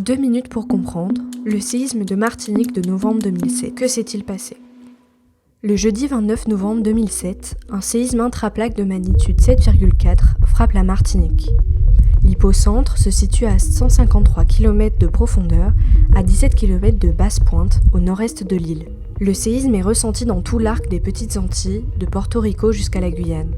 2 minutes pour comprendre le séisme de Martinique de novembre 2007. Que s'est-il passé ? Le jeudi 29 novembre 2007, un séisme intraplaque de magnitude 7,4 frappe la Martinique. L'hypocentre se situe à 153 km de profondeur, à 17 km de basse pointe, au nord-est de l'île. Le séisme est ressenti dans tout l'arc des Petites Antilles, de Porto Rico jusqu'à la Guyane.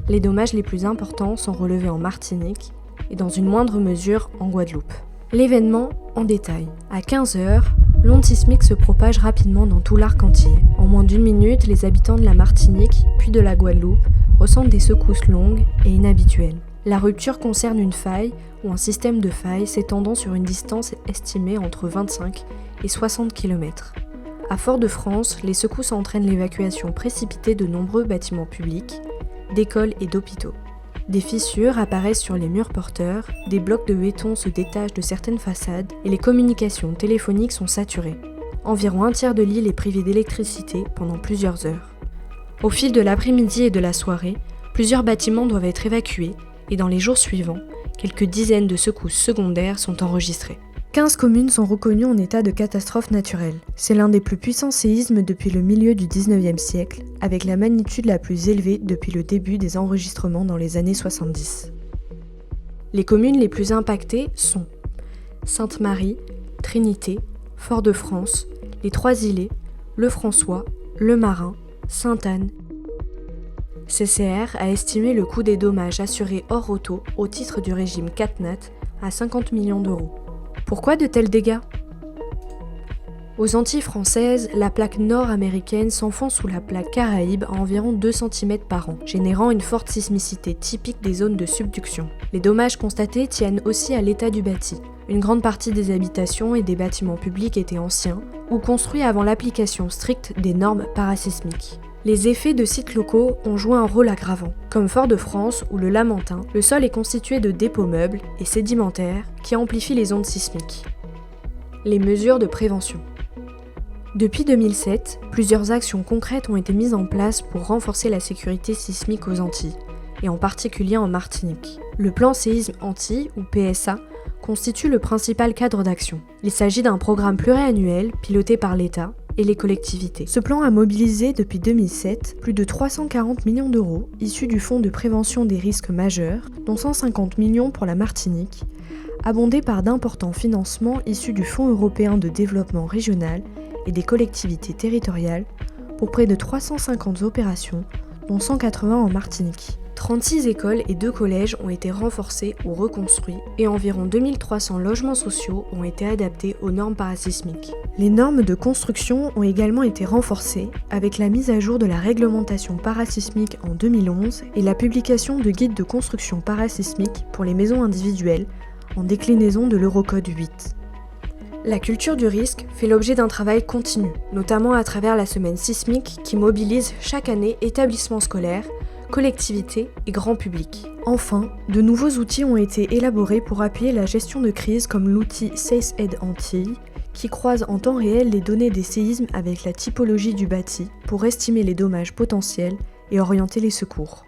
Les dommages les plus importants sont relevés en Martinique et dans une moindre mesure en Guadeloupe. L'événement en détail. À 15h, l'onde sismique se propage rapidement dans tout l'arc antillais. En moins d'1 minute, les habitants de la Martinique, puis de la Guadeloupe, ressentent des secousses longues et inhabituelles. La rupture concerne une faille ou un système de failles s'étendant sur une distance estimée entre 25 et 60 km. À Fort-de-France, les secousses entraînent l'évacuation précipitée de nombreux bâtiments publics, d'écoles et d'hôpitaux. Des fissures apparaissent sur les murs porteurs, des blocs de béton se détachent de certaines façades et les communications téléphoniques sont saturées. Environ un tiers de l'île est privé d'électricité pendant plusieurs heures. Au fil de l'après-midi et de la soirée, plusieurs bâtiments doivent être évacués et dans les jours suivants, quelques dizaines de secousses secondaires sont enregistrées. 15 communes sont reconnues en état de catastrophe naturelle. C'est l'un des plus puissants séismes depuis le milieu du 19e siècle, avec la magnitude la plus élevée depuis le début des enregistrements dans les années 70. Les communes les plus impactées sont Sainte-Marie, Trinité, Fort-de-France, les Trois-Îlets, Le François, Le Marin, Sainte-Anne. CCR a estimé le coût des dommages assurés hors auto au titre du régime CatNat à 50 millions d'euros. Pourquoi de tels dégâts ? Aux Antilles françaises, la plaque nord-américaine s'enfonce sous la plaque caraïbe à environ 2 cm par an, générant une forte sismicité typique des zones de subduction. Les dommages constatés tiennent aussi à l'état du bâti. Une grande partie des habitations et des bâtiments publics étaient anciens ou construits avant l'application stricte des normes parasismiques. Les effets de sites locaux ont joué un rôle aggravant. Comme Fort-de-France ou le Lamentin, le sol est constitué de dépôts meubles et sédimentaires qui amplifient les ondes sismiques. Les mesures de prévention. Depuis 2007, plusieurs actions concrètes ont été mises en place pour renforcer la sécurité sismique aux Antilles, et en particulier en Martinique. Le plan Séisme Antilles, ou PSA, constitue le principal cadre d'action. Il s'agit d'un programme pluriannuel piloté par l'État et les collectivités. Ce plan a mobilisé depuis 2007 plus de 340 millions d'euros issus du Fonds de prévention des risques majeurs, dont 150 millions pour la Martinique, abondés par d'importants financements issus du Fonds européen de développement régional et des collectivités territoriales pour près de 350 opérations, dont 180 en Martinique. 36 écoles et 2 collèges ont été renforcés ou reconstruits et environ 2300 logements sociaux ont été adaptés aux normes parasismiques. Les normes de construction ont également été renforcées avec la mise à jour de la réglementation parasismique en 2011 et la publication de guides de construction parasismique pour les maisons individuelles en déclinaison de l'Eurocode 8. La culture du risque fait l'objet d'un travail continu, notamment à travers la semaine sismique qui mobilise chaque année établissements scolaires, collectivités et grand public. Enfin, de nouveaux outils ont été élaborés pour appuyer la gestion de crise comme l'outil SACEAID Antilles, qui croise en temps réel les données des séismes avec la typologie du bâti pour estimer les dommages potentiels et orienter les secours.